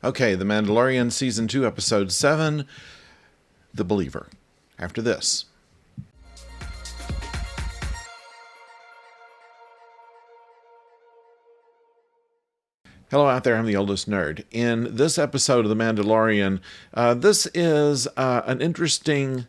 Okay, The Mandalorian Season 2, Episode 7, The Believer. After this. Hello out there, I'm the oldest nerd. In this episode of The Mandalorian, this is an interesting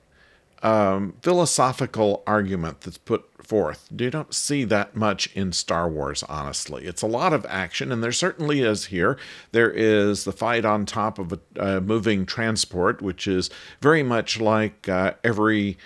philosophical argument that's put forth. You don't see that much in Star Wars, honestly. It's a lot of action, and there certainly is here. There is the fight on top of a moving transport, which is very much like every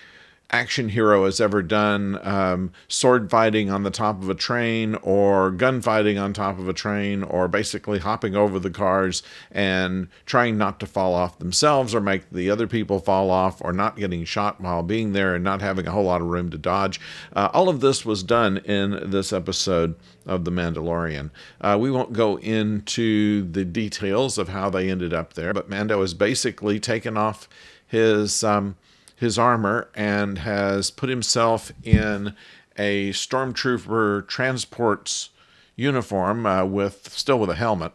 action hero has ever done, sword fighting on the top of a train or gunfighting on top of a train, or basically hopping over the cars and trying not to fall off themselves or make the other people fall off, or not getting shot while being there and not having a whole lot of room to dodge. All of this was done in this episode of The Mandalorian. We won't go into the details of how they ended up there, but Mando has basically taken off his armor and has put himself in a stormtrooper transports uniform still with a helmet.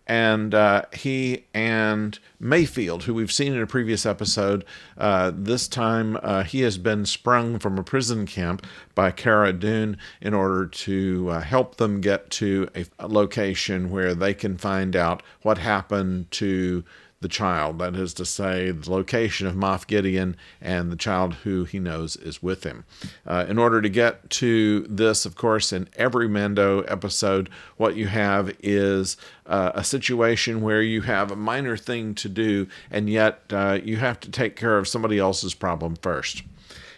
And he and Mayfield, who we've seen in a previous episode, this time he has been sprung from a prison camp by Cara Dune in order to help them get to a location where they can find out what happened to the child. That is to say, the location of Moff Gideon and the child who he knows is with him. In order to get to this, of course, in every Mando episode, what you have is a situation where you have a minor thing to do, and yet you have to take care of somebody else's problem first.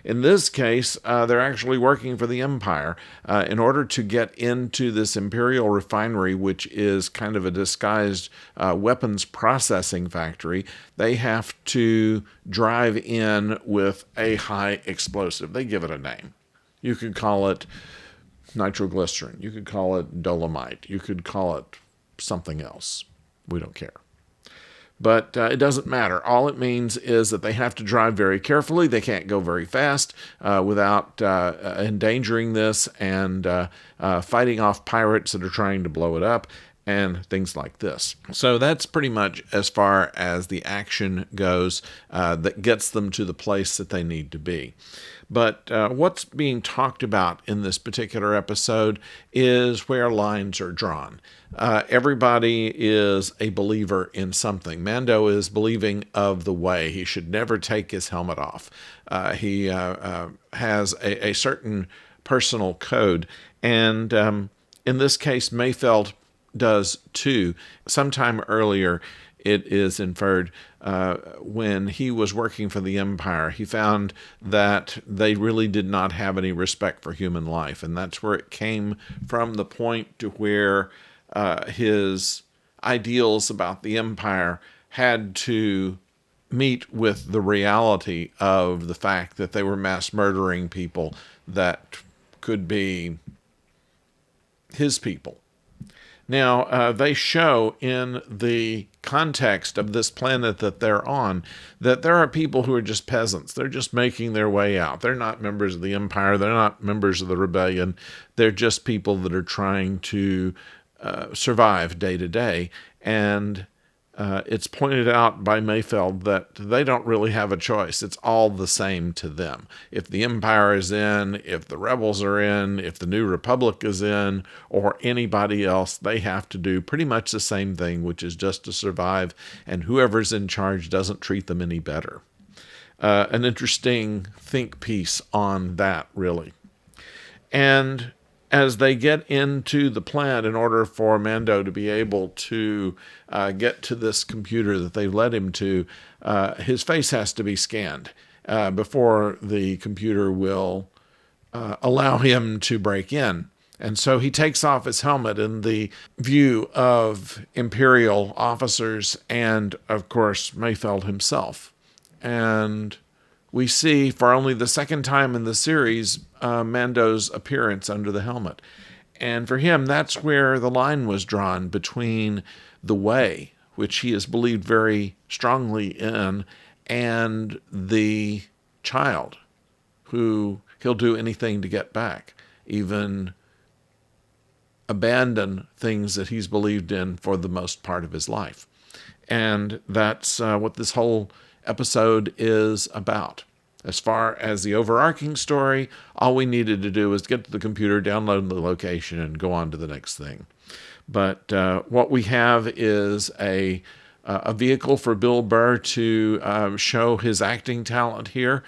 In this case, they're actually working for the Empire. In order to get into this Imperial refinery, which is kind of a disguised weapons processing factory, they have to drive in with a high explosive. They give it a name. You could call it nitroglycerin. You could call it dolomite. You could call it something else. We don't care. But it doesn't matter. All it means is that they have to drive very carefully. They can't go very fast without endangering this and fighting off pirates that are trying to blow it up and things like this. So that's pretty much as far as the action goes that gets them to the place that they need to be. But what's being talked about in this particular episode is where lines are drawn. Everybody is a believer in something. Mando is believing of the way. He should never take his helmet off. He has a certain personal code. And in this case, Mayfeld does too. Sometime earlier, it is inferred, when he was working for the Empire, he found that they really did not have any respect for human life. And that's where it came from, the point to where his ideals about the Empire had to meet with the reality of the fact that they were mass murdering people that could be his people. Now, they show in the context of this planet that they're on that there are people who are just peasants. They're just making their way out. They're not members of the Empire. They're not members of the rebellion. They're just people that are trying to survive day to day. And it's pointed out by Mayfeld that they don't really have a choice. It's all the same to them. If the Empire is in, if the rebels are in, if the New Republic is in, or anybody else, they have to do pretty much the same thing, which is just to survive, and whoever's in charge doesn't treat them any better. An interesting think piece on that, really. And as they get into the plant, in order for Mando to be able to get to this computer that they've led him to, his face has to be scanned before the computer will allow him to break in. And so he takes off his helmet in the view of Imperial officers and, of course, Mayfeld himself. And we see, for only the second time in the series, Mando's appearance under the helmet. And for him, that's where the line was drawn between the way, which he is believed very strongly in, and the child, who he'll do anything to get back, even abandon things that he's believed in for the most part of his life. And that's what this whole episode is about. As far as the overarching story, all we needed to do was get to the computer, download the location, and go on to the next thing. But what we have is a vehicle for Bill Burr to show his acting talent here.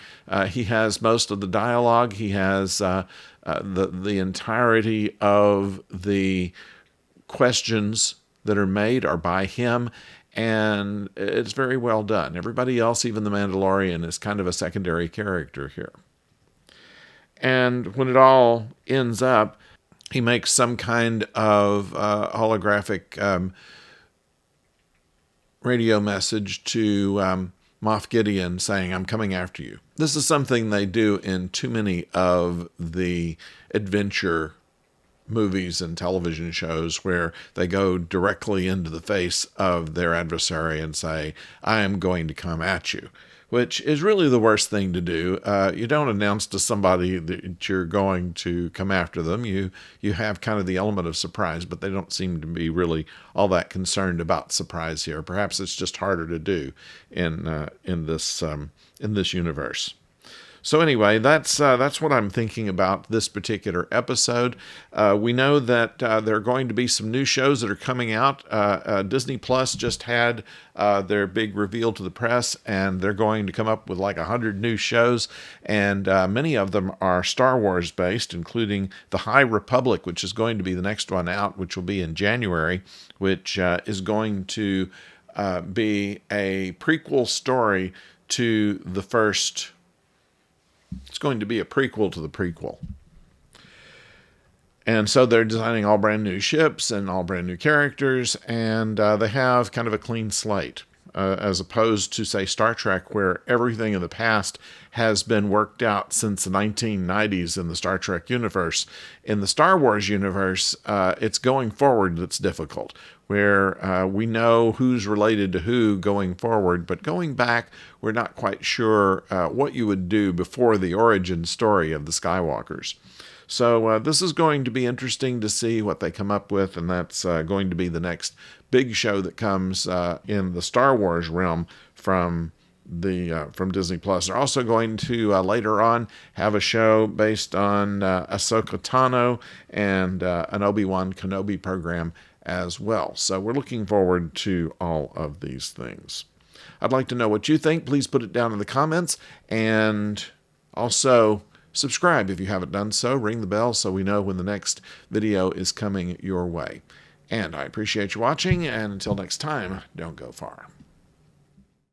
He has most of the dialogue. He has the entirety of the questions that are made are by him, and it's very well done. Everybody else, even the Mandalorian, is kind of a secondary character here. And when it all ends up, he makes some kind of holographic radio message to Moff Gideon saying, "I'm coming after you." This is something they do in too many of the adventure movies and television shows, where they go directly into the face of their adversary and say, "I am going to come at you," which is really the worst thing to do. You don't announce to somebody that you're going to come after them. You have kind of the element of surprise, but they don't seem to be really all that concerned about surprise here. Perhaps it's just harder to do in this universe. So anyway, that's what I'm thinking about this particular episode. We know that there are going to be some new shows that are coming out. Disney Plus just had their big reveal to the press, and they're going to come up with like 100 new shows, and many of them are Star Wars based, including The High Republic, which is going to be the next one out, which will be in January, which is going to be a prequel story to the first. It's going to be a prequel to the prequel. And so they're designing all brand new ships and all brand new characters, and they have kind of a clean slate, as opposed to, say, Star Trek, where everything in the past has been worked out since the 1990s in the Star Trek universe. In the Star Wars universe, it's going forward that's difficult, where we know who's related to who going forward, but going back, we're not quite sure what you would do before the origin story of the Skywalkers. So this is going to be interesting to see what they come up with, and that's going to be the next big show that comes in the Star Wars realm from Disney Plus. They're also going to later on have a show based on Ahsoka Tano and an Obi-Wan Kenobi program as well. So we're looking forward to all of these things. I'd like to know what you think. Please put it down in the comments, and also subscribe if you haven't done so. Ring the bell so we know when the next video is coming your way. And I appreciate you watching, and until next time, don't go far.